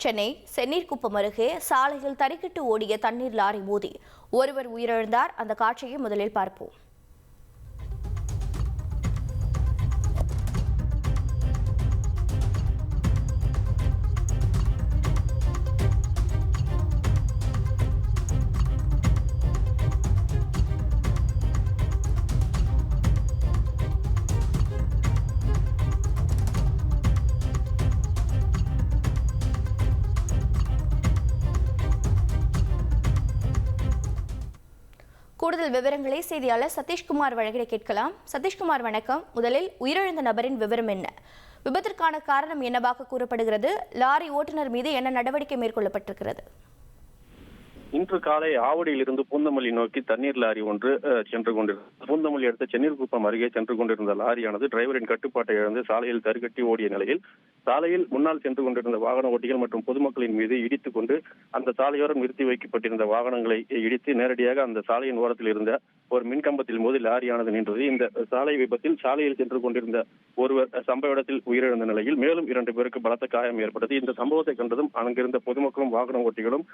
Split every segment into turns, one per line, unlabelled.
சென்னை செந்நீர்குப்பம் அருகே சாலையில் தறிக்கிட்டு ஓடிய தண்ணீர் லாரி மோதி ஒருவர் உயிரிழந்தார். அந்த காட்சியை முதலில் பார்ப்போம். கூடுதல் விவரங்களை செய்தியாளர் சதீஷ்குமார் வழங்கிட கேட்கலாம். சதீஷ்குமார், வணக்கம். முதலில் உயிரிழந்த நபரின் விவரம் என்ன? விபத்திற்கான காரணம் என்னவாக கூறப்படுகிறது? லாரி ஓட்டுநர் மீது என்ன நடவடிக்கை மேற்கொள்ளப்பட்டிருக்கிறது?
இன்று காலை ஆவடியிலிருந்து பூந்தமல்லி நோக்கி தண்ணீர் லாரி ஒன்று சென்று கொண்டிருந்தது. பூந்தமல்லி அடுத்த செந்நீர்குப்பம் அருகே சென்று கொண்டிருந்த லாரியானது டிரைவரின் கட்டுப்பாட்டை இழந்து சாலையில் தறிகட்டி ஓடிய நிலையில் சாலையில் முன்னால் சென்று கொண்டிருந்த வாகன ஓட்டிகள் மற்றும் பொதுமக்களின் மீது இடித்துக் கொண்டு அந்த சாலையோரம் நிறுத்தி வைக்கப்பட்டிருந்த வாகனங்களை இடித்து நேரடியாக அந்த சாலையின் ஓரத்தில் இருந்த ஒரு மின்கம்பத்தில் மோதி லாரியானது நின்றது. இந்த சாலை விபத்தில் சாலையில் சென்று கொண்டிருந்த ஒருவர் சம்பவ இடத்தில் உயிரிழந்த நிலையில் மேலும் 2 பேருக்கு பலத்த காயம் ஏற்பட்டது. இந்த சம்பவத்தை கண்டதும் அங்கிருந்த பொதுமக்களும் வாகன ஓட்டிகளும்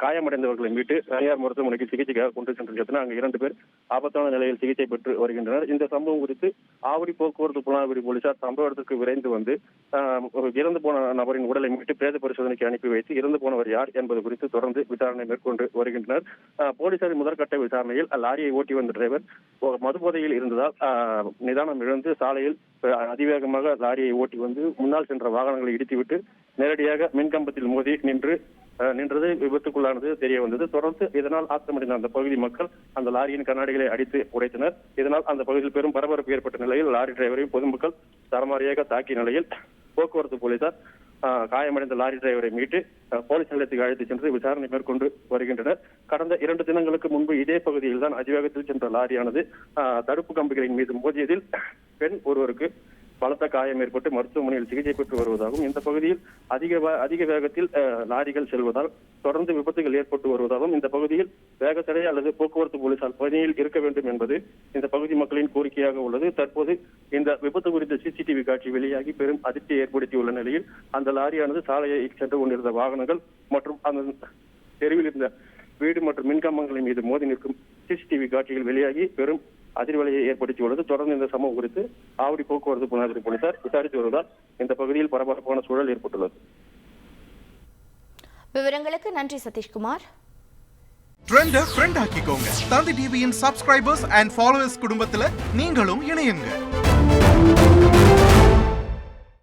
காயமடைந்தவர்களை மீட்டு தனியார் மருத்துவமனைக்கு சிகிச்சைக்காக கொண்டு சென்றிருந்தனர். அங்கு 2 பேர் ஆபத்தான நிலையில் சிகிச்சை பெற்று வருகின்றனர். இந்த சம்பவம் குறித்து ஆவடி போக்குவரத்து புலனாய்வு போலீசார் சம்பவ இடத்திற்கு விரைந்து வந்து இறந்து போன நபரின் உடலை மீட்டு பிரேத பரிசோதனைக்கு அனுப்பி வைத்து இறந்து போனவர் யார் என்பது குறித்து தொடர்ந்து விசாரணை மேற்கொண்டு வருகின்றனர். போலீசாரின் முதற்கட்ட விசாரணையில் லாரியை ஓட்டி வந்த டிரைவர் மதுபோதையில் இருந்ததால் நிதானம் இழந்து சாலையில் அதிவேகமாக லாரியை ஓட்டி வந்து முன்னால் சென்ற வாகனங்களை இடித்துவிட்டு நேரடியாக மின்கம்பத்தில் மோதி நின்றது விபத்துக்குள்ளானது தெரிய வந்தது. தொடர்ந்து இதனால் ஆத்திரமடைந்த அந்த பகுதி மக்கள் அந்த லாரியின் கண்ணாடிகளை அடித்து உடைத்தனர். இதனால் அந்த பகுதியில் பெரும் பரபரப்பு ஏற்பட்ட நிலையில் லாரி டிரைவரையும் பொதுமக்கள் தரமாரியாக தாக்கிய நிலையில் போக்குவரத்து போலீசார் காயமடைந்த லாரி டிரைவரை மீட்டு போலீஸ் நிலையத்துக்கு அழைத்து சென்று விசாரணை மேற்கொண்டு வருகின்றனர். கடந்த 2 தினங்களுக்கு முன்பு இதே பகுதியில் தான் அதிவேகத்தில் சென்ற லாரியானது தடுப்பு கம்பிகளின் மீது மோதியதில் பெண் ஒருவருக்கு பலத்த காயம் ஏற்பட்டு மருத்துவமனையில் சிகிச்சை பெற்று வருவதாகவும் இந்த பகுதியில் அதிக வேகத்தில் லாரிகள் செல்வதால் தொடர்ந்து விபத்துகள் ஏற்பட்டு வருவதாகவும் இந்த பகுதியில் வேகத்தடை அல்லது போக்குவரத்து போலீசார் பணியில் இருக்க வேண்டும் என்பது இந்த பகுதி மக்களின் கோரிக்கையாக உள்ளது. தற்போது இந்த விபத்து குறித்த சிசிடிவி காட்சி வெளியாகி பெரும் அதிர்ச்சியை ஏற்படுத்தியுள்ள நிலையில் அந்த லாரியானது சாலையை சென்று கொண்டிருந்த வாகனங்கள் மற்றும் அந்த தெருவில் இருந்த வீடு மற்றும் மின்கம்பங்களின் மீது மோதி நிற்கும் சிசிடிவி காட்சிகள் வெளியாகி பெரும் அதிர்வலையை ஏற்படுத்தியுள்ளது. தொடர்ந்து இந்த சம்பவம் குறித்து ஆவடி போக்குவரத்து புலனாய்வு போலீசார் விசாரித்து வருவதால் இந்த பகுதியில் பரபரப்பான சூழல் ஏற்பட்டுள்ளது.
விவரங்களுக்கு நன்றி சதீஷ்குமார்.
ட்ரெண்டை ஃப்ரெண்ட் ஆக்கிக்கோங்க. தந்தி டிவியின் சப்ஸ்கிரைபர்ஸ் அண்ட் ஃபாலோவர்ஸ் குடும்பத்துல நீங்களும் இணையுங்க.